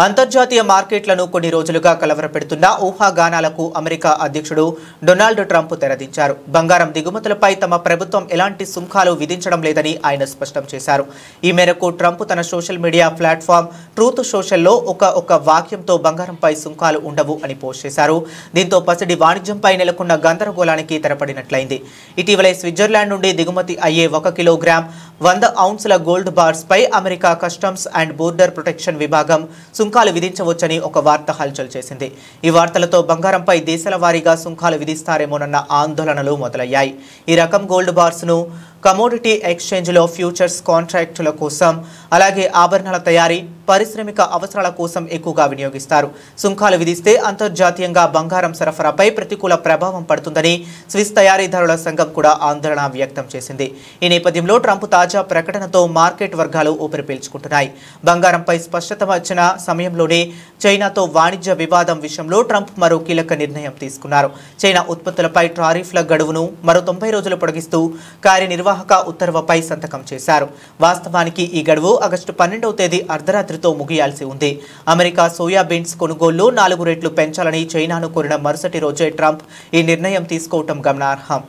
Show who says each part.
Speaker 1: అంతర్జాతీయ మార్కెట్లను కొన్ని రోజులుగా కలవరపెడుతున్న ఊహాగానాలకు అమెరికా అధ్యక్షుడు డొనాల్డ్ ట్రంప్ తెరదించారు. బంగారం దిగుమతులపై తమ ప్రభుత్వం ఎలాంటి సుంకాలు విధించడం లేదని ఆయన స్పష్టం చేశారు. ఈ మేరకు ట్రంప్ తన సోషల్ మీడియా ప్లాట్ఫామ్ ట్రూత్ సోషల్లో ఒక వాక్యంతో బంగారంపై సుంకాలు ఉండవు అని పోస్ట్ చేశారు. దీంతో పసిడి వాణిజ్యంపై నెలకొన్న గందరగోళానికి తెరపడినట్లయింది. ఇటీవలే స్విట్జర్లాండ్ నుండి దిగుమతి అయ్యే 1 కిలోగ్రామ్ 100 ఔన్సుల గోల్డ్ బార్స్ పై America customs and border protection విభాగం సుంకాలు విధించవచ్చని ఒక వార్త హల్చల్ చేసింది. ఈ వార్తలతో బంగారంపై దేశాల వారీగా సుంకాలు విధిస్తారేమోనన్న ఆందోళనలు మొదలయ్యాయి. ఈ రకం గోల్డ్ బార్స్ ను కమోడిటీ ఎక్స్చేంజ్లో ఫ్యూచర్స్ కాంట్రాక్టుల కోసం, అలాగే ఆభరణాల తయారీ, పారిశ్రామిక అవసరాల కోసం ఎక్కువగా వినియోగిస్తారు. సుంకాలు విధిస్తే అంతర్జాతీయంగా బంగారం సరఫరాపై ప్రతికూల ప్రభావం పడుతుందని స్విస్ తయారీదారుల సంఘం కూడా ఆందోళన వ్యక్తం చేసింది. ఈ నేపథ్యంలో ట్రంప్ తాజా ప్రకటనతో మార్కెట్ వర్గాలు ఊపిరి పీల్చుకుంటున్నాయి. బంగారంపై స్పష్టత వచ్చిన సమయంలోనే చైనాతో వాణిజ్య వివాదం విషయంలో ట్రంప్ మరో కీలక నిర్ణయం తీసుకున్నారు. చైనా ఉత్పత్తులపై టారిఫ్ల గడువును మరో 90 రోజులు పొడిగిస్తూ కార్యనిర్వాహక ఉత్తర్వుపై సంతకం చేశారు. వాస్తవానికి ఈ గడువు ఆగస్టు 12వ తేదీ అర్ధరాత్రితో ముగియాల్సి ఉంది. అమెరికా సోయాబీన్స్ కొనుగోళ్లు 4 రెట్లు పెంచాలని చైనాను కోరిన మరుసటి రోజే ట్రంప్ ఈ నిర్ణయం తీసుకోవటం గమనార్హం.